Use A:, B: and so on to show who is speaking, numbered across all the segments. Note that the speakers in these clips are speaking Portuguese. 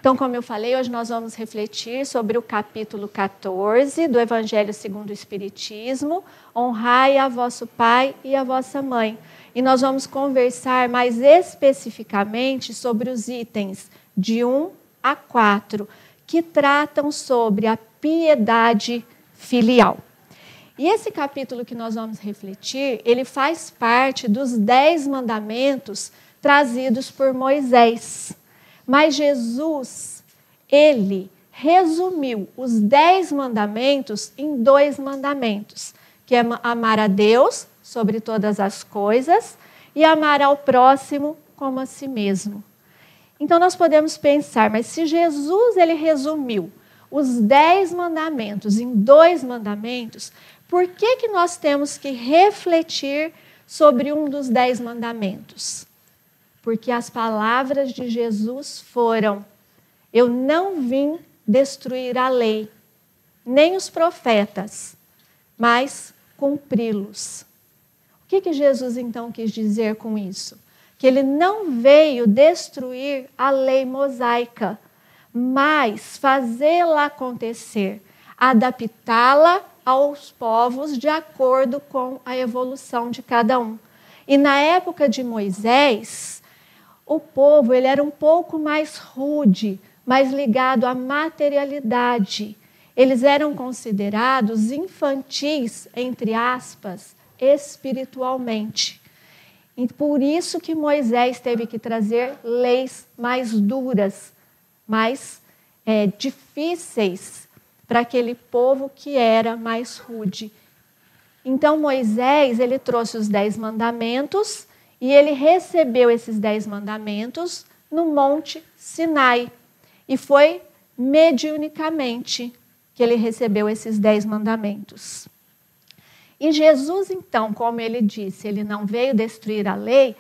A: Então, como eu falei, hoje nós vamos refletir sobre o capítulo 14 do Evangelho segundo o Espiritismo, honrai a vosso pai e a vossa mãe. E nós vamos conversar mais especificamente sobre os itens de 1 a 4, que tratam sobre a piedade filial. E esse capítulo que nós vamos refletir, ele faz parte dos 10 mandamentos trazidos por Moisés. Mas Jesus, ele resumiu os 10 mandamentos em 2 mandamentos, que é amar a Deus sobre todas as coisas e amar ao próximo como a si mesmo. Então nós podemos pensar, mas se Jesus ele resumiu os 10 mandamentos em 2 mandamentos, por que nós temos que refletir sobre um dos 10 mandamentos? Porque as palavras de Jesus foram: eu não vim destruir a lei, nem os profetas, mas cumpri-los. O que Jesus então quis dizer com isso? Que ele não veio destruir a lei mosaica, mas fazê-la acontecer, adaptá-la aos povos de acordo com a evolução de cada um. E na época de Moisés, o povo ele era um pouco mais rude, mais ligado à materialidade. Eles eram considerados infantis, entre aspas, espiritualmente. E por isso que Moisés teve que trazer leis mais duras, mais difíceis para aquele povo que era mais rude. Então Moisés ele trouxe os 10 mandamentos e ele recebeu esses 10 mandamentos no Monte Sinai. E foi mediunicamente que ele recebeu esses 10 mandamentos. E Jesus, então, como ele disse, ele não veio destruir a lei,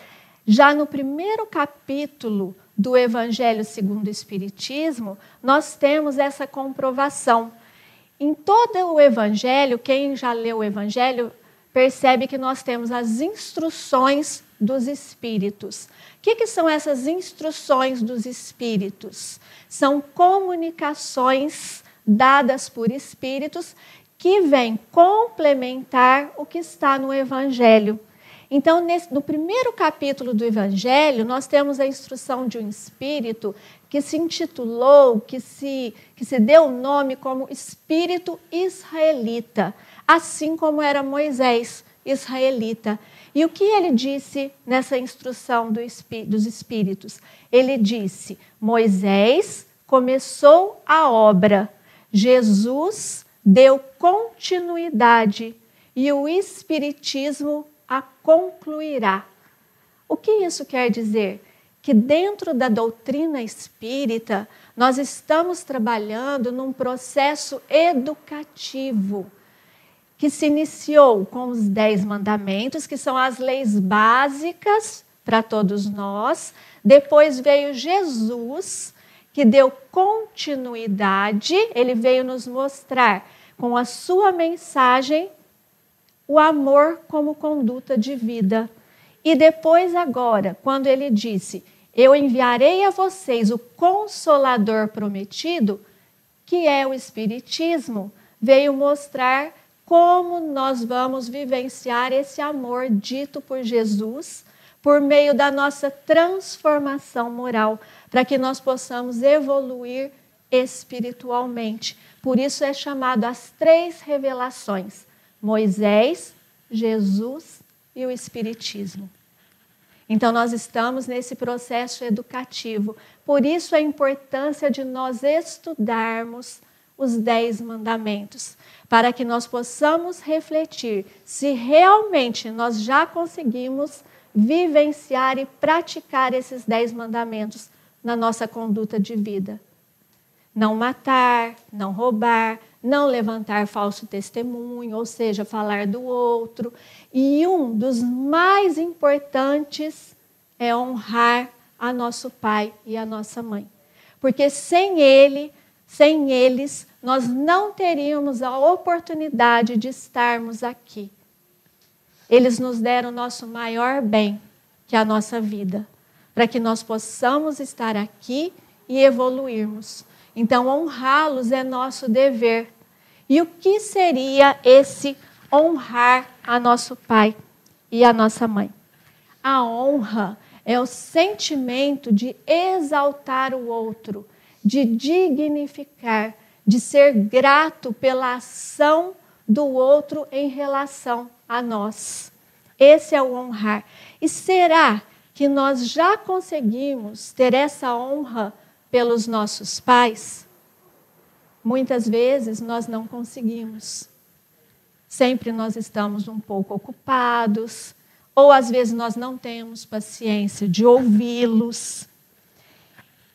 A: já no primeiro capítulo do Evangelho segundo o Espiritismo, nós temos essa comprovação. Em todo o Evangelho, quem já leu o Evangelho percebe que nós temos as instruções dos Espíritos. O que são essas instruções dos Espíritos? São comunicações dadas por Espíritos que vêm complementar o que está no Evangelho. Então, no primeiro capítulo do Evangelho, nós temos a instrução de um Espírito que se intitulou, que se deu o nome como Espírito Israelita, assim como era Moisés, israelita. E o que ele disse nessa instrução dos Espíritos? Ele disse: Moisés começou a obra, Jesus deu continuidade e o Espiritismo a concluirá. O que isso quer dizer? Que dentro da doutrina espírita, nós estamos trabalhando num processo educativo, que se iniciou com os 10 mandamentos, que são as leis básicas para todos nós. Depois veio Jesus, que deu continuidade, ele veio nos mostrar com a sua mensagem o amor como conduta de vida. E depois agora, quando ele disse, eu enviarei a vocês o Consolador prometido, que é o Espiritismo, veio mostrar como nós vamos vivenciar esse amor dito por Jesus por meio da nossa transformação moral, para que nós possamos evoluir espiritualmente. Por isso é chamado as 3 revelações: Moisés, Jesus e o Espiritismo. Então nós estamos nesse processo educativo. Por isso a importância de nós estudarmos os 10 mandamentos, para que nós possamos refletir se realmente nós já conseguimos vivenciar e praticar esses 10 mandamentos na nossa conduta de vida. Não matar, não roubar, não levantar falso testemunho, ou seja, falar do outro. E um dos mais importantes é honrar a nosso pai e a nossa mãe. Porque sem eles, nós não teríamos a oportunidade de estarmos aqui. Eles nos deram o nosso maior bem, que é a nossa vida, para que nós possamos estar aqui e evoluirmos. Então, honrá-los é nosso dever. E o que seria esse honrar a nosso pai e a nossa mãe? A honra é o sentimento de exaltar o outro, de dignificar, de ser grato pela ação do outro em relação a nós. Esse é o honrar. E será que nós já conseguimos ter essa honra pelos nossos pais? Muitas vezes nós não conseguimos. Sempre nós estamos um pouco ocupados, ou às vezes nós não temos paciência de ouvi-los.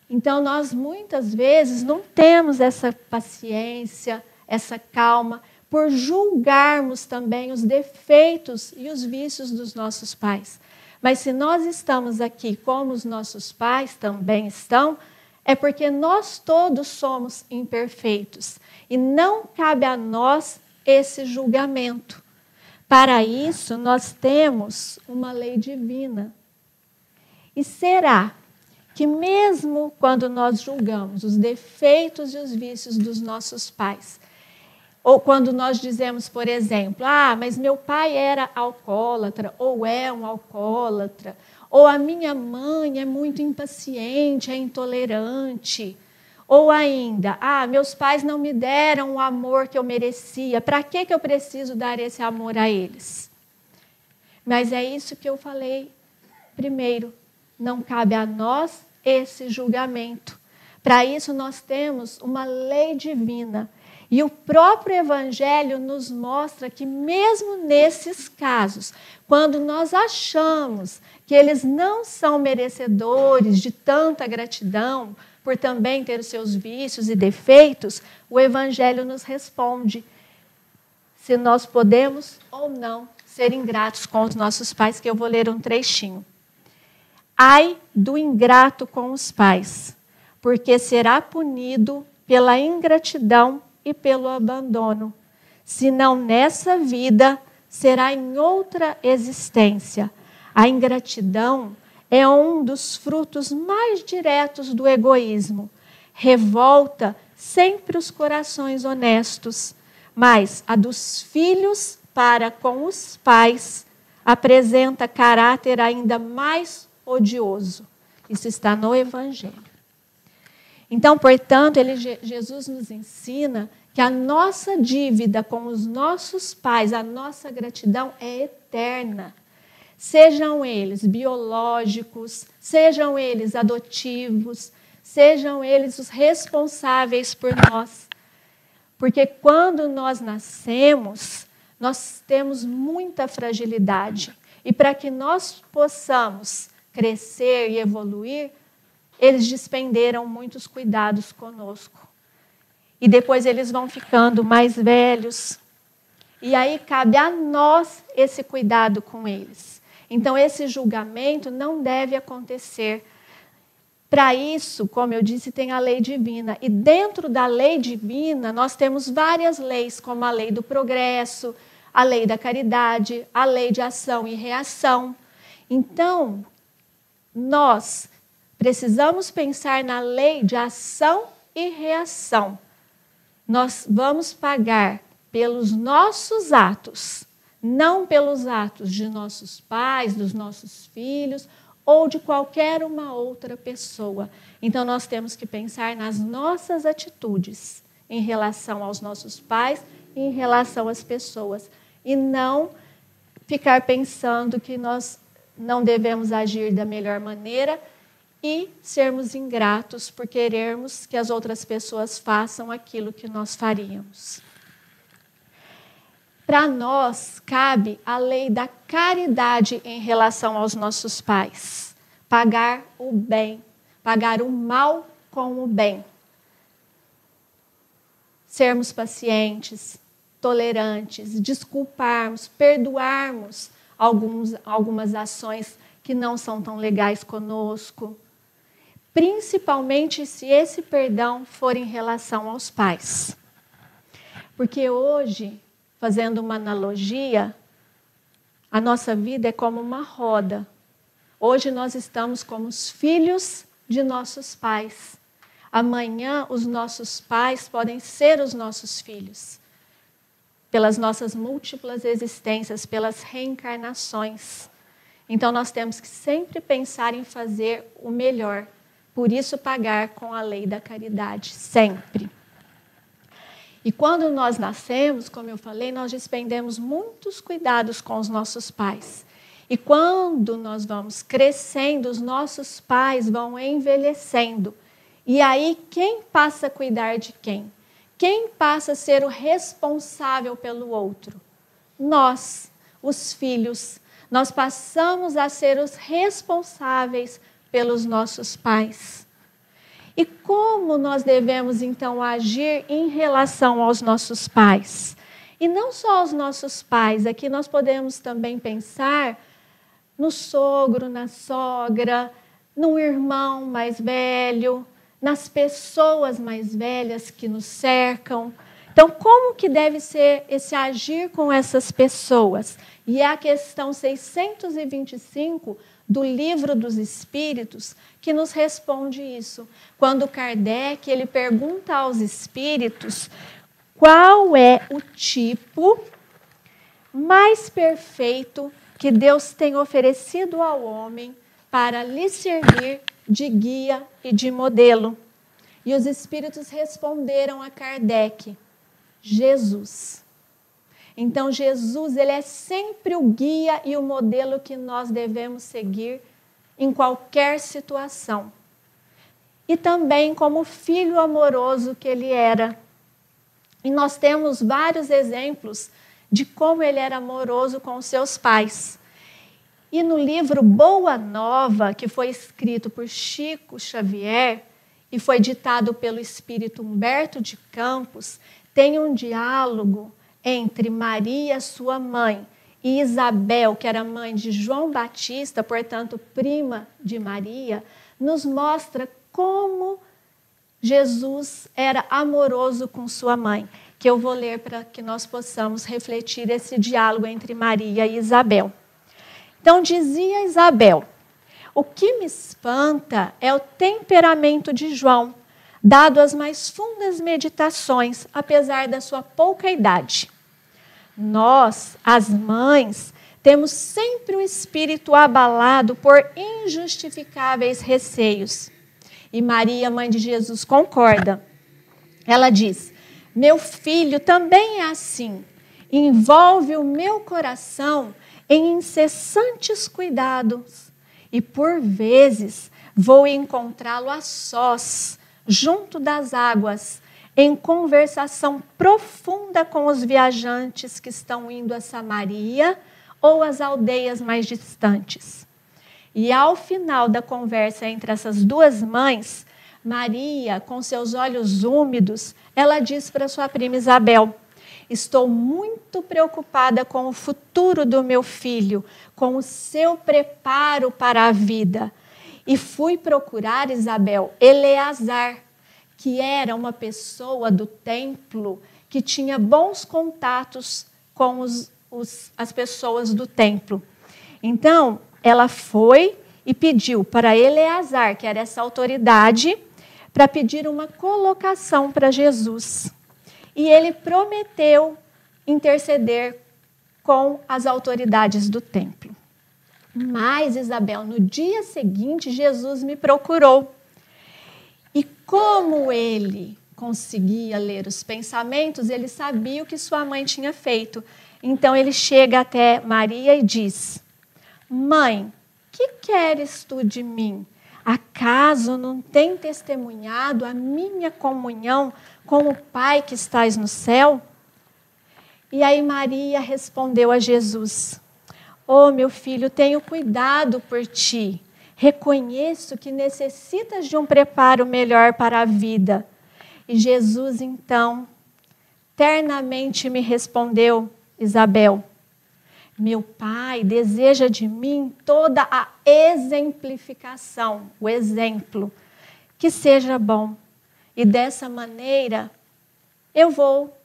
A: Então nós muitas vezes não temos essa paciência, essa calma, por julgarmos também os defeitos e os vícios dos nossos pais. Mas se nós estamos aqui como os nossos pais também estão, é porque nós todos somos imperfeitos. E não cabe a nós esse julgamento. Para isso, nós temos uma lei divina. E será que mesmo quando nós julgamos os defeitos e os vícios dos nossos pais, ou quando nós dizemos, por exemplo, mas meu pai era alcoólatra, ou é um alcoólatra, ou a minha mãe é muito impaciente, é intolerante, ou ainda, meus pais não me deram o amor que eu merecia, para que eu preciso dar esse amor a eles? Mas é isso que eu falei primeiro, não cabe a nós esse julgamento. Para isso nós temos uma lei divina. E o próprio Evangelho nos mostra que mesmo nesses casos, quando nós achamos que eles não são merecedores de tanta gratidão, por também ter os seus vícios e defeitos, o Evangelho nos responde se nós podemos ou não ser ingratos com os nossos pais, que eu vou ler um trechinho. Ai do ingrato com os pais, porque será punido pela ingratidão e pelo abandono. Se não nessa vida, será em outra existência. A ingratidão é um dos frutos mais diretos do egoísmo. Revolta sempre os corações honestos, mas a dos filhos para com os pais apresenta caráter ainda mais odioso. Isso está no Evangelho. Então, portanto, Jesus nos ensina que a nossa dívida com os nossos pais, a nossa gratidão é eterna. Sejam eles biológicos, sejam eles adotivos, sejam eles os responsáveis por nós. Porque quando nós nascemos, nós temos muita fragilidade. E para que nós possamos crescer e evoluir, eles despenderam muitos cuidados conosco. E depois eles vão ficando mais velhos. E aí cabe a nós esse cuidado com eles. Então esse julgamento não deve acontecer. Para isso, como eu disse, tem a lei divina. E dentro da lei divina, nós temos várias leis, como a lei do progresso, a lei da caridade, a lei de ação e reação. Então, nós precisamos pensar na lei de ação e reação. Nós vamos pagar pelos nossos atos, não pelos atos de nossos pais, dos nossos filhos ou de qualquer uma outra pessoa. Então, nós temos que pensar nas nossas atitudes em relação aos nossos pais e em relação às pessoas. E não ficar pensando que nós não devemos agir da melhor maneira e sermos ingratos por querermos que as outras pessoas façam aquilo que nós faríamos. Para nós, cabe a lei da caridade em relação aos nossos pais. Pagar o bem, pagar o mal com o bem. Sermos pacientes, tolerantes, desculparmos, perdoarmos algumas ações que não são tão legais conosco. Principalmente se esse perdão for em relação aos pais. Porque hoje, fazendo uma analogia, a nossa vida é como uma roda. Hoje nós estamos como os filhos de nossos pais. Amanhã, os nossos pais podem ser os nossos filhos, pelas nossas múltiplas existências, pelas reencarnações. Então, nós temos que sempre pensar em fazer o melhor. Por isso, pagar com a lei da caridade, sempre. E quando nós nascemos, como eu falei, nós despendemos muitos cuidados com os nossos pais. E quando nós vamos crescendo, os nossos pais vão envelhecendo. E aí, quem passa a cuidar de quem? Quem passa a ser o responsável pelo outro? Nós, os filhos. Nós passamos a ser os responsáveis pelos nossos pais. E como nós devemos, então, agir em relação aos nossos pais? E não só aos nossos pais, aqui nós podemos também pensar no sogro, na sogra, no irmão mais velho, nas pessoas mais velhas que nos cercam. Então, como que deve ser esse agir com essas pessoas? E é a questão 625 do Livro dos Espíritos que nos responde isso. Quando Kardec ele pergunta aos espíritos qual é o tipo mais perfeito que Deus tem oferecido ao homem para lhe servir de guia e de modelo. E os espíritos responderam a Kardec: Jesus. Então, Jesus, ele é sempre o guia e o modelo que nós devemos seguir em qualquer situação. E também como filho amoroso que ele era. E nós temos vários exemplos de como ele era amoroso com os seus pais. E no livro Boa Nova, que foi escrito por Chico Xavier e foi ditado pelo espírito Humberto de Campos, tem um diálogo entre Maria, sua mãe, e Isabel, que era mãe de João Batista, portanto, prima de Maria, nos mostra como Jesus era amoroso com sua mãe, que eu vou ler para que nós possamos refletir esse diálogo entre Maria e Isabel. Então, dizia Isabel: o que me espanta é o temperamento de João, dado às mais fundas meditações, apesar da sua pouca idade. Nós, as mães, temos sempre o espírito abalado por injustificáveis receios. E Maria, mãe de Jesus, concorda. Ela diz: meu filho também é assim, envolve o meu coração em incessantes cuidados, e por vezes vou encontrá-lo a sós, junto das águas, em conversação profunda com os viajantes que estão indo a Samaria ou às aldeias mais distantes. E ao final da conversa entre essas duas mães, Maria, com seus olhos úmidos, ela diz para sua prima Isabel: estou muito preocupada com o futuro do meu filho, com o seu preparo para a vida. E fui procurar, Isabel, Eleazar, que era uma pessoa do templo que tinha bons contatos com as pessoas do templo. Então, ela foi e pediu para Eleazar, que era essa autoridade, para pedir uma colocação para Jesus. E ele prometeu interceder com as autoridades do templo. Mas, Isabel, no dia seguinte, Jesus me procurou. E como ele conseguia ler os pensamentos, ele sabia o que sua mãe tinha feito. Então, ele chega até Maria e diz: mãe, que queres tu de mim? Acaso não tem testemunhado a minha comunhão com o Pai que estás no céu? E aí Maria respondeu a Jesus: oh, meu filho, tenho cuidado por ti. Reconheço que necessitas de um preparo melhor para a vida. E Jesus, então, ternamente me respondeu: Isabel, meu Pai deseja de mim toda a exemplificação, o exemplo, que seja bom. E dessa maneira, eu vou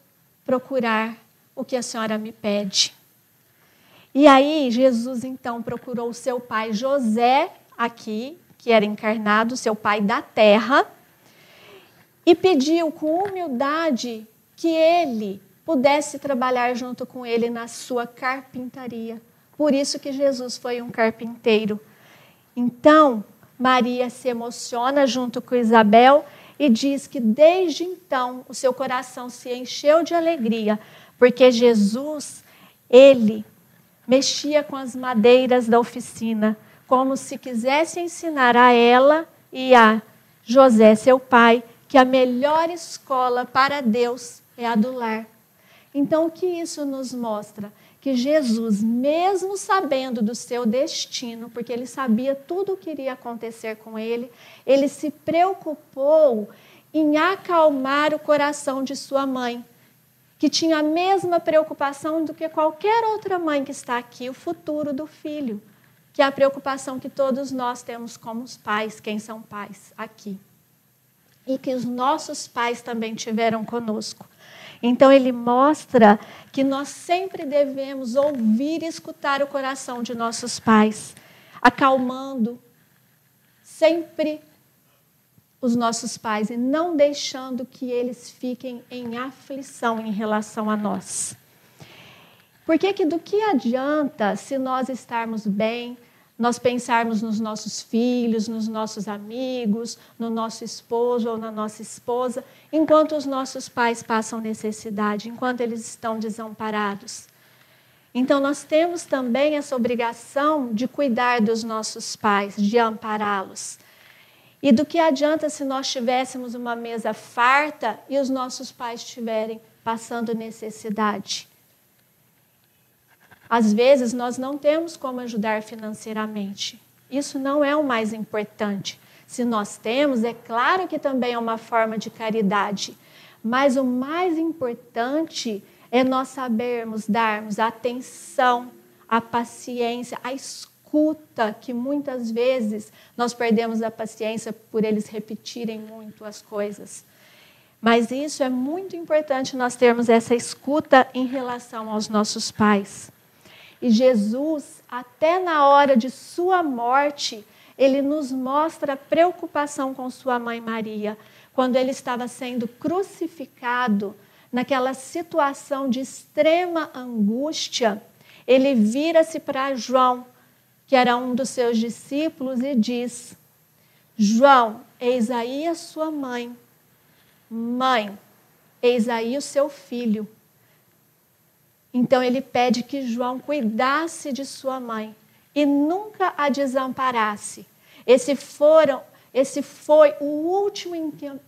A: procurar o que a senhora me pede. E aí, Jesus, então, procurou o seu pai José, aqui, que era encarnado, seu pai da terra, e pediu com humildade que ele pudesse trabalhar junto com ele na sua carpintaria. Por isso que Jesus foi um carpinteiro. Então, Maria se emociona junto com Isabel e diz que desde então o seu coração se encheu de alegria, porque Jesus, ele mexia com as madeiras da oficina, como se quisesse ensinar a ela e a José, seu pai, que a melhor escola para Deus é a do lar. Então, o que isso nos mostra? Que Jesus, mesmo sabendo do seu destino, porque ele sabia tudo o que iria acontecer com ele, ele se preocupou em acalmar o coração de sua mãe, que tinha a mesma preocupação do que qualquer outra mãe que está aqui, o futuro do filho, que é a preocupação que todos nós temos como os pais, quem são pais aqui. E que os nossos pais também tiveram conosco. Então, ele mostra que nós sempre devemos ouvir e escutar o coração de nossos pais, acalmando sempre os nossos pais e não deixando que eles fiquem em aflição em relação a nós. Porque do que adianta se nós estarmos bem, nós pensarmos nos nossos filhos, nos nossos amigos, no nosso esposo ou na nossa esposa, enquanto os nossos pais passam necessidade, enquanto eles estão desamparados. Então, nós temos também essa obrigação de cuidar dos nossos pais, de ampará-los. E do que adianta se nós tivéssemos uma mesa farta e os nossos pais estiverem passando necessidade? Às vezes, nós não temos como ajudar financeiramente. Isso não é o mais importante. Se nós temos, é claro que também é uma forma de caridade. Mas o mais importante é nós sabermos darmos a atenção, a paciência, a escuta, que muitas vezes nós perdemos a paciência por eles repetirem muito as coisas. Mas isso é muito importante, nós termos essa escuta em relação aos nossos pais. E Jesus, até na hora de sua morte, ele nos mostra a preocupação com sua mãe Maria. Quando ele estava sendo crucificado, naquela situação de extrema angústia, ele vira-se para João, que era um dos seus discípulos, e diz: João, eis aí a sua mãe. Mãe, eis aí o seu filho. Então, ele pede que João cuidasse de sua mãe e nunca a desamparasse. Esse foi o último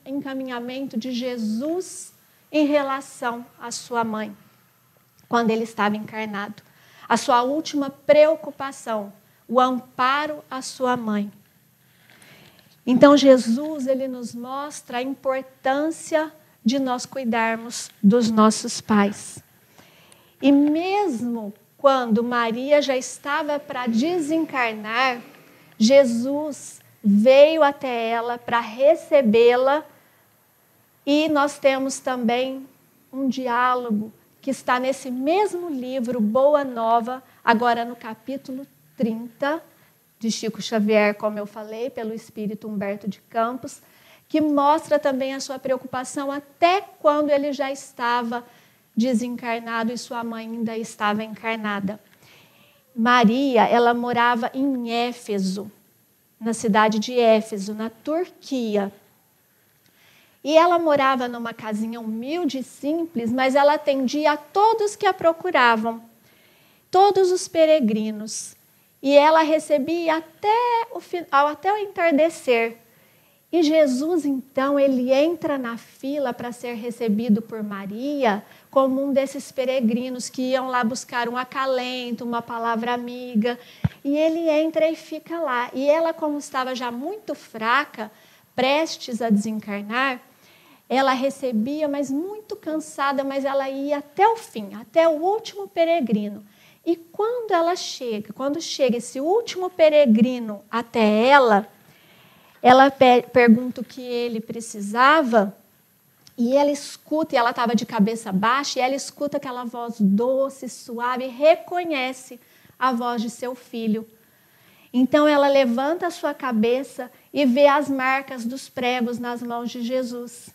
A: encaminhamento de Jesus em relação à sua mãe, quando ele estava encarnado. A sua última preocupação, o amparo à sua mãe. Então, Jesus, ele nos mostra a importância de nós cuidarmos dos nossos pais. E mesmo quando Maria já estava para desencarnar, Jesus veio até ela para recebê-la. E nós temos também um diálogo que está nesse mesmo livro, Boa Nova, agora no capítulo 30, de Chico Xavier, como eu falei, pelo espírito Humberto de Campos, que mostra também a sua preocupação até quando ele já estava desencarnado e sua mãe ainda estava encarnada. Maria, ela morava em Éfeso, na cidade de Éfeso, na Turquia. E ela morava numa casinha humilde e simples, mas ela atendia a todos que a procuravam, todos os peregrinos. E ela recebia até o entardecer. E Jesus, então, ele entra na fila para ser recebido por Maria como um desses peregrinos que iam lá buscar um acalento, uma palavra amiga. E ele entra e fica lá. E ela, como estava já muito fraca, prestes a desencarnar, ela recebia, mas muito cansada, mas ela ia até o fim, até o último peregrino. E quando chega esse último peregrino até ela pergunta o que ele precisava, e ela escuta, e ela estava de cabeça baixa, e ela escuta aquela voz doce, suave, e reconhece a voz de seu filho. Então ela levanta a sua cabeça e vê as marcas dos pregos nas mãos de Jesus.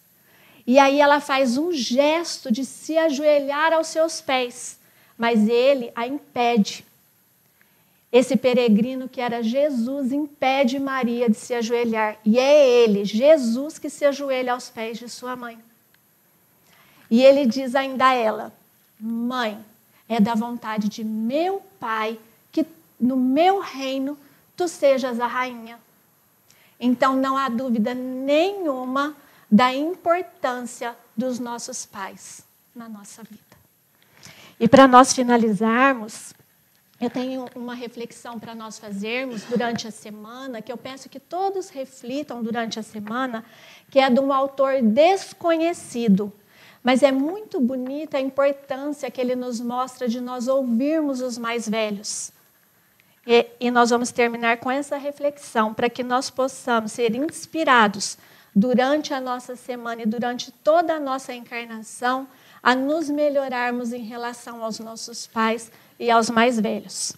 A: E aí ela faz um gesto de se ajoelhar aos seus pés, mas ele a impede. Esse peregrino que era Jesus impede Maria de se ajoelhar. E é ele, Jesus, que se ajoelha aos pés de sua mãe. E ele diz ainda a ela: mãe, é da vontade de meu Pai que no meu reino tu sejas a rainha. Então não há dúvida nenhuma da importância dos nossos pais na nossa vida. E para nós finalizarmos, eu tenho uma reflexão para nós fazermos durante a semana, que eu peço que todos reflitam durante a semana, que é de um autor desconhecido. Mas é muito bonita a importância que ele nos mostra de nós ouvirmos os mais velhos. E nós vamos terminar com essa reflexão, para que nós possamos ser inspirados durante a nossa semana e durante toda a nossa encarnação, a nos melhorarmos em relação aos nossos pais e aos mais velhos.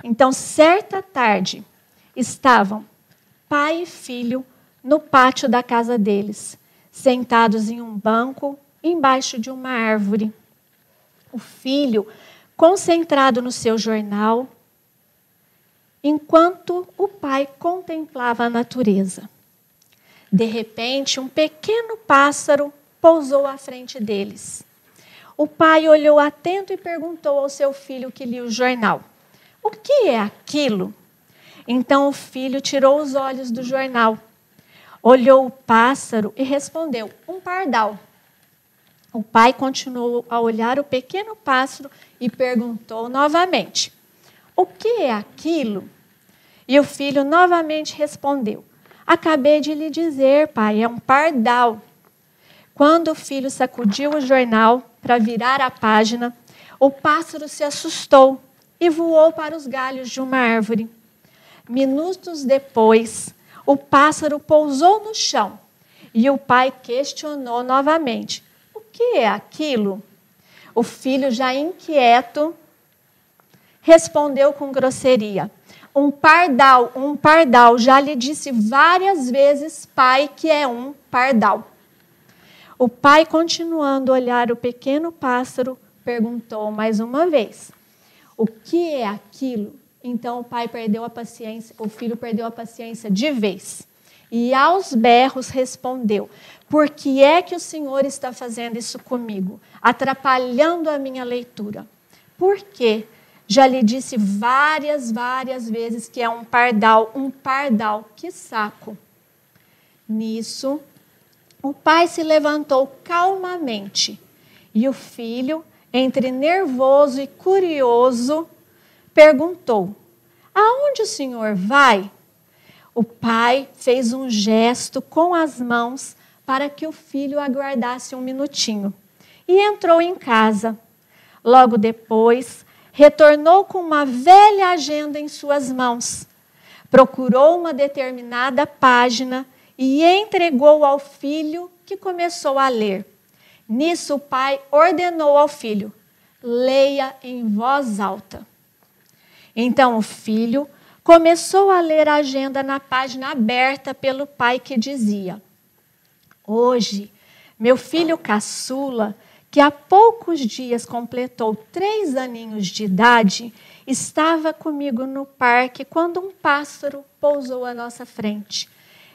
A: Então, certa tarde, estavam pai e filho no pátio da casa deles, sentados em um banco, embaixo de uma árvore. O filho, concentrado no seu jornal, enquanto o pai contemplava a natureza. De repente, um pequeno pássaro pousou à frente deles. O pai olhou atento e perguntou ao seu filho que lia o jornal: o que é aquilo? Então o filho tirou os olhos do jornal, olhou o pássaro e respondeu: um pardal. O pai continuou a olhar o pequeno pássaro e perguntou novamente: o que é aquilo? E o filho novamente respondeu: acabei de lhe dizer, pai, é um pardal. Quando o filho sacudiu o jornal para virar a página, o pássaro se assustou e voou para os galhos de uma árvore. Minutos depois, o pássaro pousou no chão e o pai questionou novamente: o que é aquilo? O filho, já inquieto, respondeu com grosseria: um pardal, já lhe disse várias vezes, pai, que é um pardal. O pai, continuando a olhar o pequeno pássaro, perguntou mais uma vez: o que é aquilo? Então o pai perdeu a paciência, o filho perdeu a paciência de vez. E aos berros respondeu: por que é que o Senhor está fazendo isso comigo? Atrapalhando a minha leitura. Por quê? Já lhe disse várias vezes que é um pardal, que saco. Nisso, o pai se levantou calmamente e o filho, entre nervoso e curioso, perguntou: aonde o senhor vai? O pai fez um gesto com as mãos para que o filho aguardasse um minutinho e entrou em casa. Logo depois, retornou com uma velha agenda em suas mãos, procurou uma determinada página e entregou ao filho, que começou a ler. Nisso o pai ordenou ao filho: leia em voz alta. Então o filho começou a ler a agenda na página aberta pelo pai, que dizia: hoje, meu filho caçula, que há poucos dias completou 3 aninhos de idade, estava comigo no parque quando um pássaro pousou à nossa frente.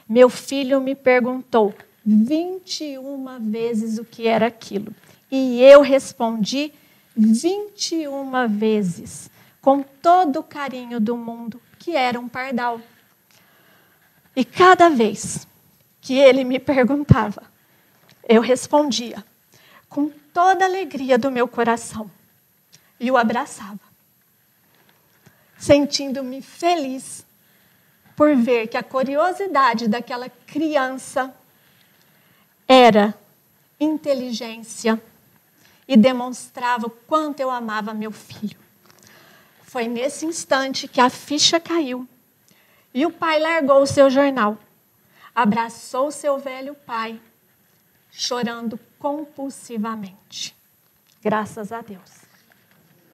A: Meu filho me perguntou 21 vezes o que era aquilo. E eu respondi 21 vezes, com todo o carinho do mundo, que era um pardal. E cada vez que ele me perguntava, eu respondia com toda a alegria do meu coração e o abraçava, sentindo-me feliz por ver que a curiosidade daquela criança era inteligência e demonstrava o quanto eu amava meu filho. Foi nesse instante que a ficha caiu e o pai largou o seu jornal, abraçou seu velho pai, chorando compulsivamente. Graças a Deus.